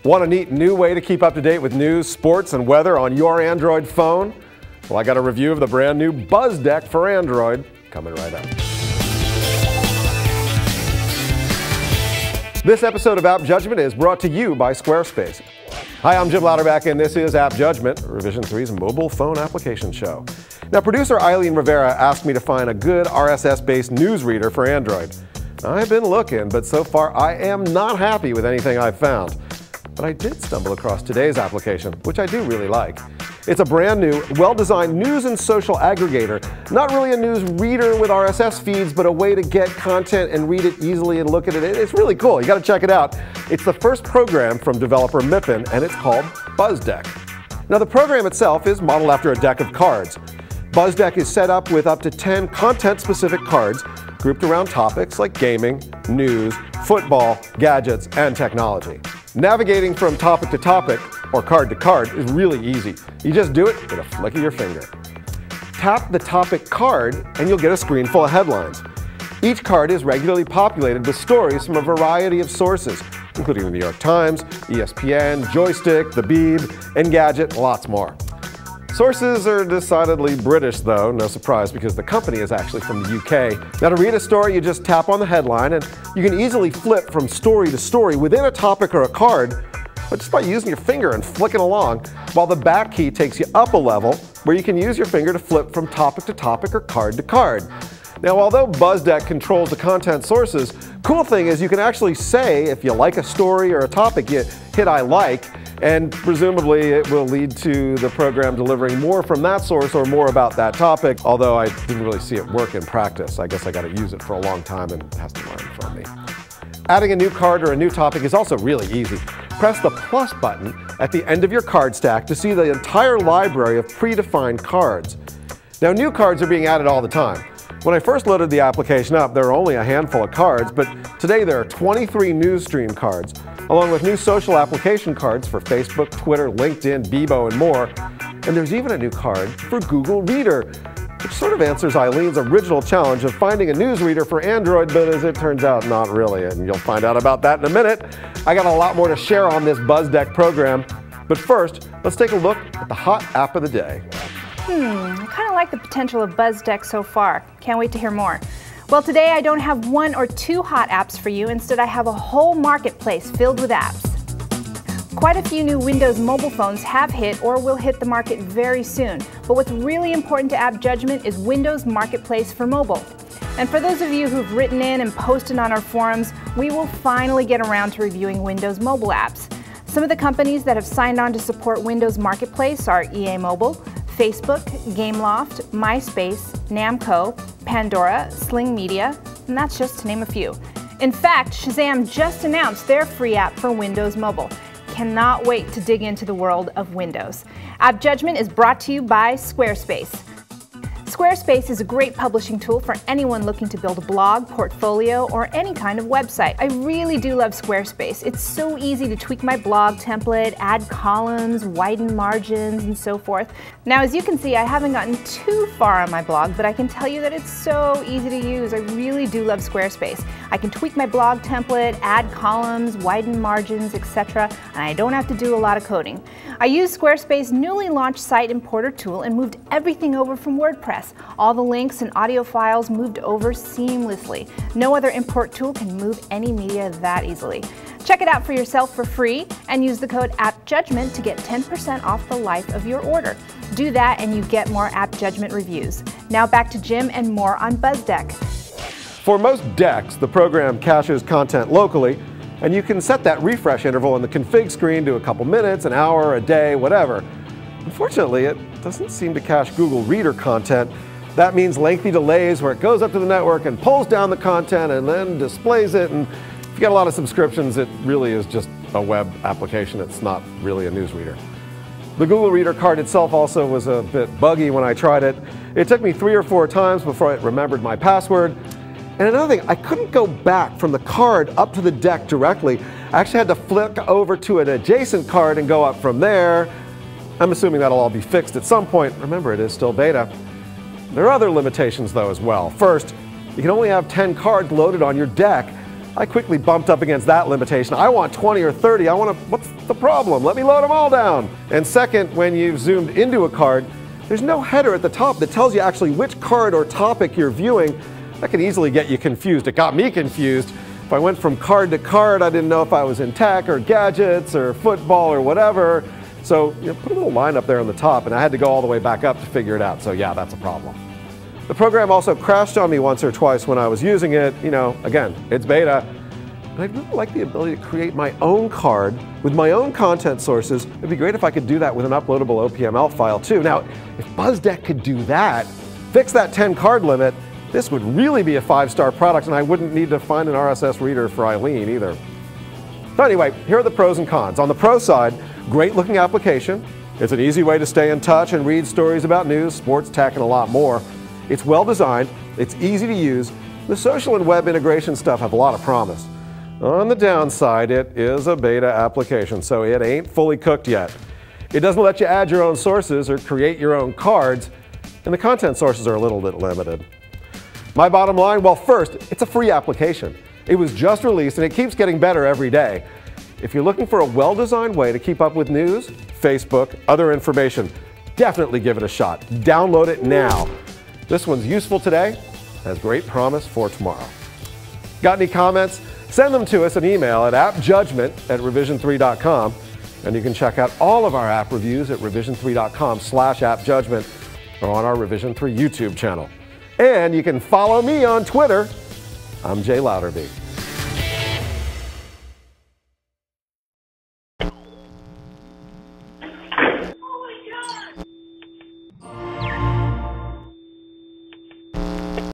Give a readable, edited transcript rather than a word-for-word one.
Want a neat new way to keep up to date with news, sports, and weather on your Android phone? Well, I got a review of the brand new Buzz Deck for Android coming right up. This episode of App Judgment is brought to you by Squarespace. Hi, I'm Jim Louderback, and this is App Judgment, Revision 3's mobile phone application show. Now, producer Eileen Rivera asked me to find a good RSS-based newsreader for Android. I've been looking, but so far I am not happy with anything I've found. But I did stumble across today's application, which I do really like. It's a brand new, well-designed news and social aggregator. Not really a news reader with RSS feeds, but a way to get content and read it easily and look at it. It's really cool. You got to check it out. It's the first program from developer Mippen, and it's called BuzzDeck. Now, the program itself is modeled after a deck of cards. BuzzDeck is set up with up to 10 content-specific cards grouped around topics like gaming, news, football, gadgets, and technology. Navigating from topic to topic, or card to card, is really easy. You just do it with a flick of your finger. Tap the topic card and you'll get a screen full of headlines. Each card is regularly populated with stories from a variety of sources, including the New York Times, ESPN, Joystick, The Beeb, Engadget, lots more. Sources are decidedly British, though, no surprise, because the company is actually from the UK. Now, to read a story, you just tap on the headline, and you can easily flip from story to story within a topic or a card, but just by using your finger and flicking along, while the back key takes you up a level, where you can use your finger to flip from topic to topic or card to card. Now, although BuzzDeck controls the content sources, cool thing is you can actually say, if you like a story or a topic, you hit I like, and presumably it will lead to the program delivering more from that source or more about that topic, although I didn't really see it work in practice. I guess I got to use it for a long time and it has to learn from me. Adding a new card or a new topic is also really easy. Press the plus button at the end of your card stack to see the entire library of predefined cards. Now, new cards are being added all the time. When I first loaded the application up, there were only a handful of cards, but today there are 23 news stream cards, along with new social application cards for Facebook, Twitter, LinkedIn, Bebo, and more. And there's even a new card for Google Reader, which sort of answers Eileen's original challenge of finding a news reader for Android, but as it turns out, not really, and you'll find out about that in a minute. I got a lot more to share on this BuzzDeck program, but first, let's take a look at the hot app of the day. I kind of like the potential of BuzzDeck so far. Can't wait to hear more. Well, today I don't have one or two hot apps for you. Instead, I have a whole marketplace filled with apps. Quite a few new Windows mobile phones have hit or will hit the market very soon. But what's really important to App Judgment is Windows Marketplace for mobile. And for those of you who've written in and posted on our forums, we will finally get around to reviewing Windows mobile apps. Some of the companies that have signed on to support Windows Marketplace are EA Mobile, Facebook, Gameloft, MySpace, Namco, Pandora, Sling Media, and that's just to name a few. In fact, Shazam just announced their free app for Windows Mobile. Cannot wait to dig into the world of Windows. App Judgment is brought to you by Squarespace. Squarespace is a great publishing tool for anyone looking to build a blog, portfolio, or any kind of website. I really do love Squarespace. It's so easy to tweak my blog template, add columns, widen margins, and so forth. Now, as you can see, I haven't gotten too far on my blog, but I can tell you that it's so easy to use. I really do love Squarespace. I can tweak my blog template, add columns, widen margins, etc., and I don't have to do a lot of coding. I used Squarespace's newly launched site importer tool and moved everything over from WordPress. All the links and audio files moved over seamlessly. No other import tool can move any media that easily. Check it out for yourself for free and use the code AppJudgment to get 10% off the life of your order. Do that and you get more App Judgment reviews. Now back to Jim and more on BuzzDeck. For most decks, the program caches content locally, and you can set that refresh interval in the config screen to a couple minutes, an hour, a day, whatever. Unfortunately, it doesn't seem to cache Google Reader content. That means lengthy delays where it goes up to the network and pulls down the content and then displays it. And if you got a lot of subscriptions, it really is just a web application. It's not really a news reader. The Google Reader card itself also was a bit buggy when I tried it. It took me 3 or 4 times before it remembered my password. And another thing, I couldn't go back from the card up to the deck directly. I actually had to flick over to an adjacent card and go up from there. I'm assuming that'll all be fixed at some point. Remember, it is still beta. There are other limitations though as well. First, you can only have 10 cards loaded on your deck. I quickly bumped up against that limitation. I want 20 or 30. What's the problem? Let me load them all down. And second, when you've zoomed into a card, there's no header at the top that tells you actually which card or topic you're viewing. That can easily get you confused. It got me confused. If I went from card to card, I didn't know if I was in tech or gadgets or football or whatever. So put a little line up there on the top, and I had to go all the way back up to figure it out. So yeah, that's a problem. The program also crashed on me once or twice when I was using it. Again, it's beta. And I'd really like the ability to create my own card with my own content sources. It'd be great if I could do that with an uploadable OPML file too. Now, if BuzzDeck could do that, fix that 10 card limit, this would really be a 5-star product, and I wouldn't need to find an RSS reader for Eileen either. So anyway, here are the pros and cons. On the pro side, great looking application. It's an easy way to stay in touch and read stories about news, sports, tech, and a lot more. It's well designed, it's easy to use. The social and web integration stuff have a lot of promise. On the downside, it is a beta application, so it ain't fully cooked yet. It doesn't let you add your own sources or create your own cards, and the content sources are a little bit limited. My bottom line, well, first, it's a free application. It was just released and it keeps getting better every day. If you're looking for a well-designed way to keep up with news, Facebook, other information, definitely give it a shot. Download it now. This one's useful today, has great promise for tomorrow. Got any comments? Send them to us an email at appjudgment@revision3.com, and you can check out all of our app reviews at revision3.com/appjudgment or on our Revision 3 YouTube channel. And you can follow me on Twitter. I'm Jay Louderby.